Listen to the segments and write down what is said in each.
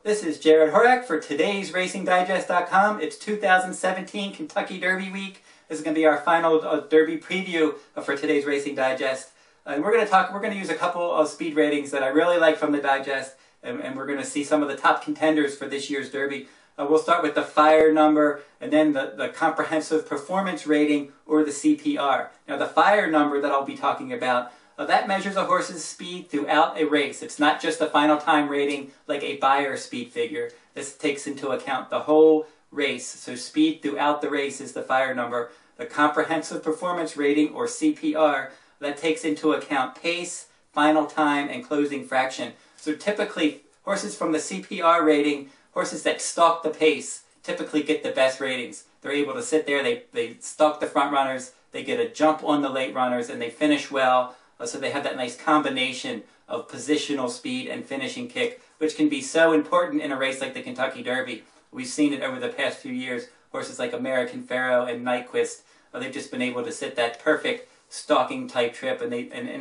This is Jared Horak for today's RacingDigest.com. It's 2017 Kentucky Derby week. This is going to be our final Derby preview for today's Racing Digest. And we're going to use a couple of speed ratings that I really like from the Digest, and we're going to see some of the top contenders for this year's Derby. We'll start with the Fire number, and then the Comprehensive Performance Rating, or the CPR. Now, the Fire number that I'll be talking about, that measures a horse's speed throughout a race. It's not just a final time rating like a Beyer speed figure. This takes into account the whole race. So speed throughout the race is the Fire number. The Comprehensive Performance Rating, or CPR, that takes into account pace, final time, and closing fraction. So typically, horses from the CPR rating, horses that stalk the pace, typically get the best ratings. They're able to sit there, they stalk the front runners, they get a jump on the late runners, and they finish well. So they have that nice combination of positional speed and finishing kick, which can be so important in a race like the Kentucky Derby. We've seen it over the past few years. Horses like American Pharoah and Nyquist, they've just been able to sit that perfect stalking type trip, and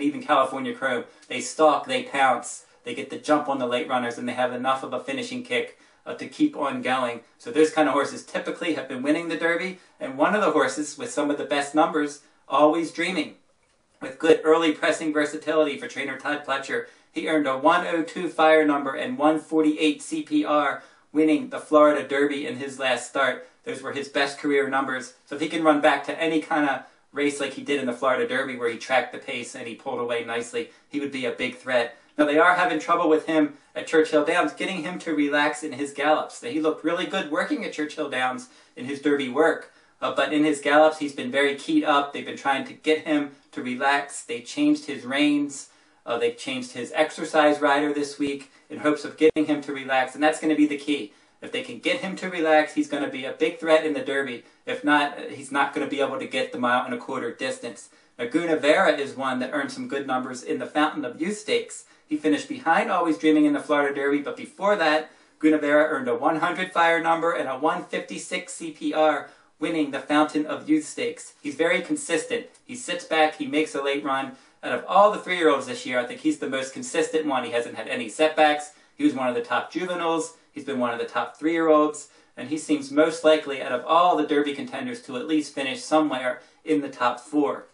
even California Chrome. They stalk, they pounce, they get the jump on the late runners, and they have enough of a finishing kick to keep on going. So those kind of horses typically have been winning the Derby, and one of the horses with some of the best numbers, Always Dreaming, with good early pressing versatility for trainer Todd Pletcher. He earned a 102 Fire number and 148 CPR, winning the Florida Derby in his last start. Those were his best career numbers. So if he can run back to any kind of race like he did in the Florida Derby, where he tracked the pace and he pulled away nicely, he would be a big threat. Now, they are having trouble with him at Churchill Downs, getting him to relax in his gallops. He looked really good working at Churchill Downs in his Derby work, but in his gallops, he's been very keyed up. They've been trying to get him to relax. They changed his reins. They changed his exercise rider this week in hopes of getting him to relax, and that's going to be the key. If they can get him to relax, he's going to be a big threat in the Derby. If not, he's not going to be able to get the 1.25 mile distance. Now, Gunavera is one that earned some good numbers in the Fountain of Youth Stakes. He finished behind Always Dreaming in the Florida Derby, but before that, Gunavera earned a 100 Fire number and a 156 CPR, winning the Fountain of Youth Stakes. He's very consistent. He sits back, he makes a late run. Out of all the 3-year-olds this year, I think he's the most consistent one. He hasn't had any setbacks. He was one of the top juveniles. He's been one of the top 3-year-olds. And he seems most likely, out of all the Derby contenders, to at least finish somewhere in the top 4.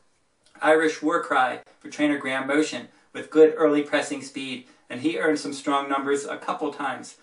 Irish Warcry for trainer Graham Motion, with good early pressing speed. And he earned some strong numbers a couple times.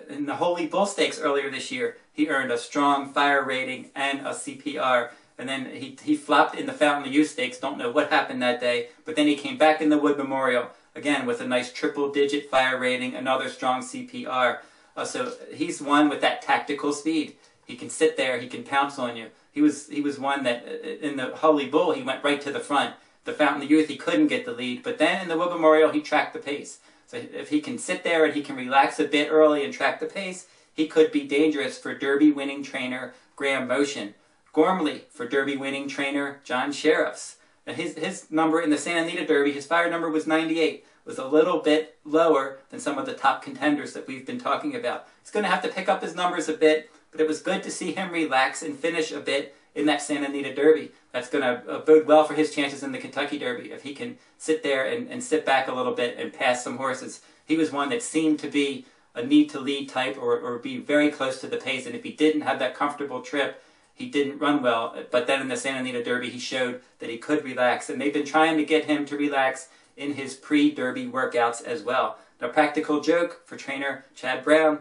In the Holy Bull Stakes earlier this year, he earned a strong Fire rating and a CPR. And then he flopped in the Fountain of Youth Stakes. Don't know what happened that day. But then he came back in the Wood Memorial, again with a nice triple-digit Fire rating, another strong CPR. So he's one with that tactical speed. He can sit there, he can pounce on you. He was one that, in the Holy Bull, he went right to the front. The Fountain of Youth, he couldn't get the lead. But then in the Wood Memorial, he tracked the pace. So if he can sit there and he can relax a bit early and track the pace, he could be dangerous for Derby-winning trainer Graham Motion. Gormley for Derby-winning trainer John Sheriffs. Now his number in the Santa Anita Derby, his Fire number was 98. Was a little bit lower than some of the top contenders that we've been talking about. He's going to have to pick up his numbers a bit, but it was good to see him relax and finish a bit in that Santa Anita Derby. That's going to bode well for his chances in the Kentucky Derby, if he can sit there and sit back a little bit and pass some horses. He was one that seemed to be a need-to-lead type, or be very close to the pace, and if he didn't have that comfortable trip, he didn't run well. But then in the Santa Anita Derby, he showed that he could relax, and they've been trying to get him to relax in his pre-Derby workouts as well. Now, Practical Joke for trainer Chad Brown,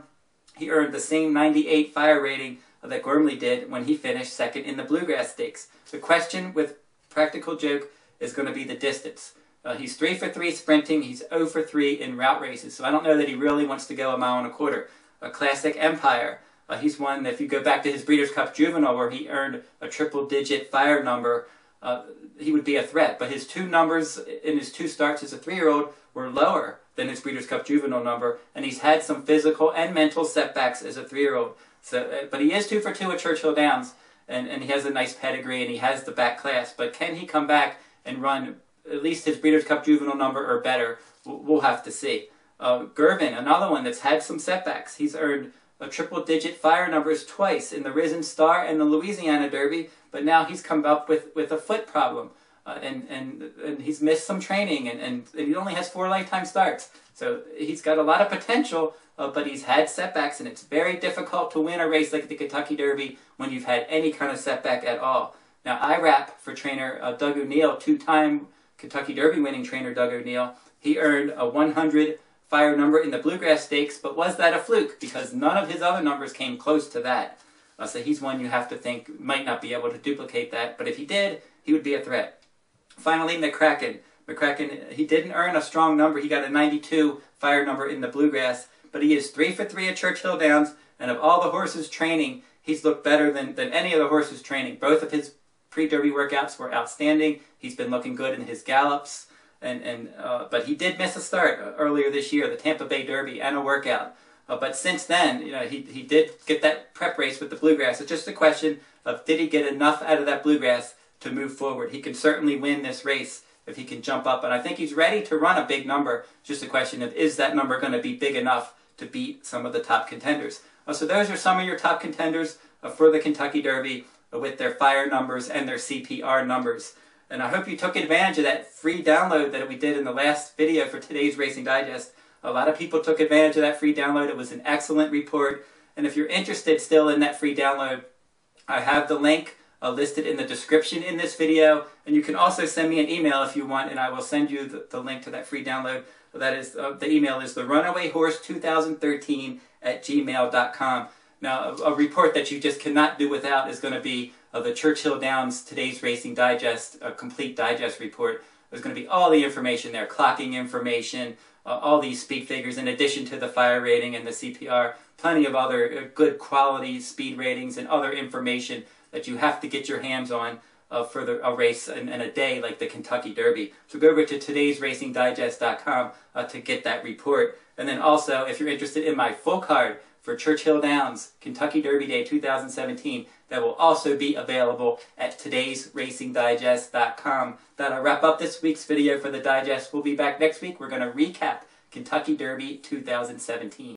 he earned the same 98 Fire rating that Gormley did when he finished second in the Bluegrass Stakes. The question with Practical Joke is going to be the distance. He's 3 for 3 sprinting, he's 0 for 3 in route races, so I don't know that he really wants to go 1.25 miles. Classic Empire, he's one that, if you go back to his Breeders' Cup Juvenile, where he earned a triple-digit Fire number, he would be a threat. But his 2 numbers in his 2 starts as a 3-year-old were lower than his Breeders' Cup Juvenile number, and he's had some physical and mental setbacks as a 3-year-old. So, but he is 2 for 2 at Churchill Downs, and he has a nice pedigree, and he has the back class. But can he come back and run at least his Breeders' Cup Juvenile number or better? We'll have to see. Gervin, another one that's had some setbacks. He's earned a triple-digit Fire numbers twice in the Risen Star and the Louisiana Derby, but now he's come up with a foot problem. and he's missed some training, and he only has 4 lifetime starts. So he's got a lot of potential, but he's had setbacks, and it's very difficult to win a race like the Kentucky Derby when you've had any kind of setback at all. Now, I rap for trainer Doug O'Neill, 2-time Kentucky Derby winning trainer Doug O'Neill. He earned a 100 fire number in the Bluegrass Stakes, but was that a fluke? Because none of his other numbers came close to that. So he's one you have to think might not be able to duplicate that, but if he did, he would be a threat. Finally, McCracken. McCracken, he didn't earn a strong number. He got a 92 fire number in the Bluegrass, but he is 3 for 3 at Churchill Downs, and of all the horses training, he's looked better than any of the horses training. Both of his pre-Derby workouts were outstanding. He's been looking good in his gallops, but he did miss a start earlier this year, the Tampa Bay Derby, and a workout. But since then, he did get that prep race with the Bluegrass. It's just a question of did he get enough out of that Bluegrass to move forward. He can certainly win this race if he can jump up, and I think he's ready to run a big number. It's just a question of is that number going to be big enough to beat some of the top contenders. So those are some of your top contenders for the Kentucky Derby with their fire numbers and their CPR numbers. And I hope you took advantage of that free download that we did in the last video for today's Racing Digest. A lot of people took advantage of that free download. It was an excellent report. And if you're interested still in that free download, I have the link listed in the description in this video. And you can also send me an email if you want, and I will send you the link to that free download. That is, the email is therunawayhorse2013@gmail.com. Now, a report that you just cannot do without is going to be the Churchill Downs Today's Racing Digest, a complete digest report. There's going to be all the information there, clocking information, all these speed figures, in addition to the fire rating and the CPR, plenty of other good quality speed ratings and other information that you have to get your hands on for a race in a day like the Kentucky Derby. So go over to todaysracingdigest.com to get that report. And then also, if you're interested in my full card for Churchill Downs Kentucky Derby Day 2017, that will also be available at todaysracingdigest.com. That'll wrap up this week's video for the digest. We'll be back next week. We're going to recap Kentucky Derby 2017.